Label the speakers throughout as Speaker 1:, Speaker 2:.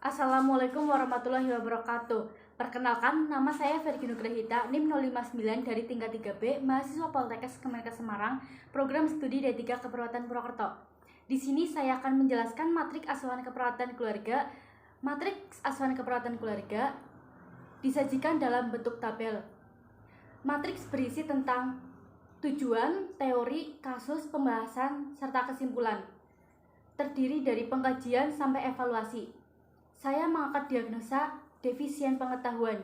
Speaker 1: Assalamualaikum warahmatullahi wabarakatuh. Perkenalkan, nama saya Fergie Nugrahita, NIM 059 dari tingkat 3B, mahasiswa Poltekkes Kemenkes Semarang, program studi D3 Keperawatan Purwokerto. Di sini saya akan menjelaskan matriks asuhan keperawatan keluarga. Matriks asuhan keperawatan keluarga disajikan dalam bentuk tabel. Matriks berisi tentang tujuan, teori, kasus, pembahasan, serta kesimpulan. Terdiri dari pengkajian sampai evaluasi. Saya mengangkat diagnosa defisien pengetahuan.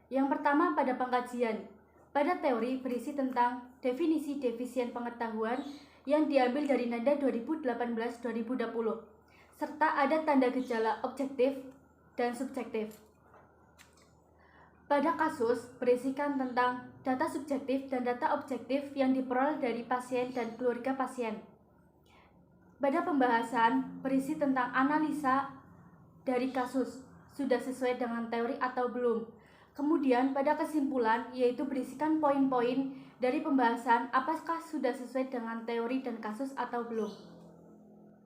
Speaker 1: Yang pertama pada pengkajian. Pada teori berisi tentang definisi defisien pengetahuan yang diambil dari Nanda 2018-2020, serta ada tanda gejala objektif dan subjektif. Pada kasus berisikan tentang data subjektif dan data objektif yang diperoleh dari pasien dan keluarga pasien. Pada pembahasan berisi tentang analisa dari kasus, sudah sesuai dengan teori atau belum. Kemudian pada kesimpulan, yaitu berisikan poin-poin dari pembahasan apakah sudah sesuai dengan teori dan kasus atau belum.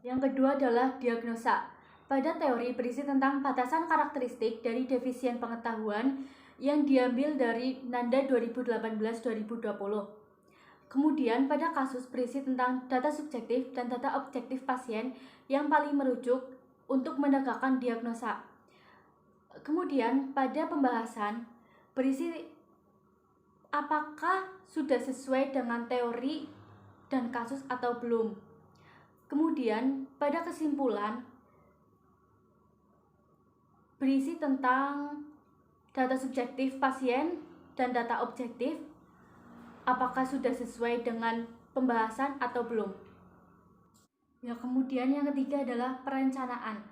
Speaker 1: Yang kedua adalah diagnosa. Pada teori berisi tentang batasan karakteristik dari defisien pengetahuan yang diambil dari Nanda 2018-2020. Kemudian pada kasus berisi tentang data subjektif dan data objektif pasien yang paling merujuk untuk menegakkan diagnosa. Kemudian pada pembahasan berisi apakah sudah sesuai dengan teori dan kasus atau belum. Kemudian pada kesimpulan berisi tentang data subjektif pasien dan data objektif, apakah sudah sesuai dengan pembahasan atau belum. Ya, kemudian yang ketiga adalah perencanaan.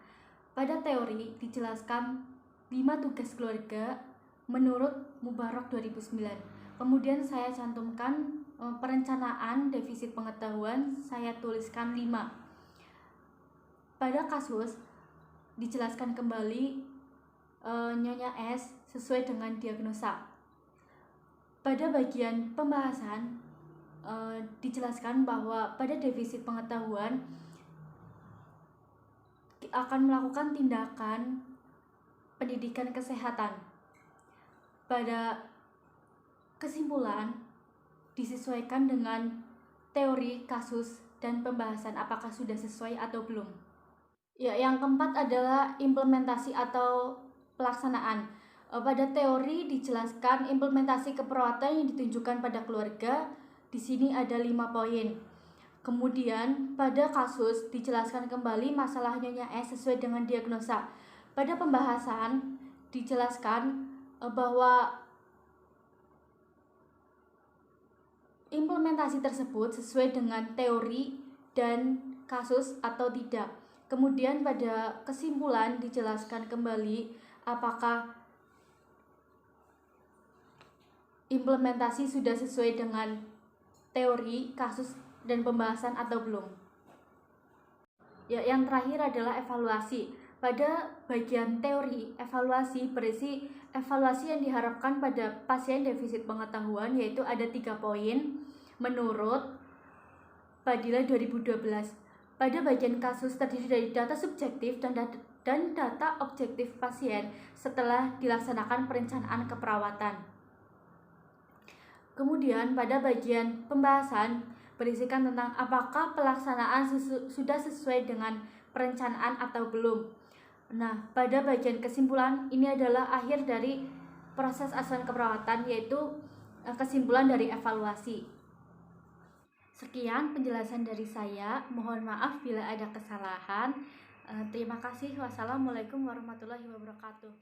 Speaker 1: Pada teori dijelaskan 5 tugas keluarga menurut Mubarak 2009. Kemudian saya cantumkan perencanaan defisit pengetahuan, saya tuliskan 5. Pada kasus dijelaskan kembali Nyonya S sesuai dengan diagnosa. Pada bagian pembahasan dijelaskan bahwa pada defisit pengetahuan akan melakukan tindakan pendidikan kesehatan. Pada kesimpulan disesuaikan dengan teori, kasus, dan pembahasan apakah sudah sesuai atau belum. Ya, yang keempat adalah implementasi atau pelaksanaan. Pada teori dijelaskan implementasi keperawatan yang ditunjukkan pada keluarga. Di sini ada 5 poin. Kemudian pada kasus dijelaskan kembali masalah Nyonya S sesuai dengan diagnosa. Pada pembahasan dijelaskan bahwa implementasi tersebut sesuai dengan teori dan kasus atau tidak. Kemudian pada kesimpulan dijelaskan kembali apakah implementasi sudah sesuai dengan teori, kasus, dan pembahasan atau belum. Ya, yang terakhir adalah evaluasi. Pada bagian teori, evaluasi berisi evaluasi yang diharapkan pada pasien defisit pengetahuan, yaitu ada 3 poin menurut Padilla 2012. Pada bagian kasus terdiri dari data subjektif dan data objektif pasien setelah dilaksanakan perencanaan keperawatan. Kemudian pada bagian pembahasan berisikan tentang apakah pelaksanaan sudah sesuai dengan perencanaan atau belum. Nah, pada bagian kesimpulan ini adalah akhir dari proses asuhan keperawatan, yaitu kesimpulan dari evaluasi. Sekian penjelasan dari saya, mohon maaf bila ada kesalahan. Terima kasih. Wassalamualaikum warahmatullahi wabarakatuh.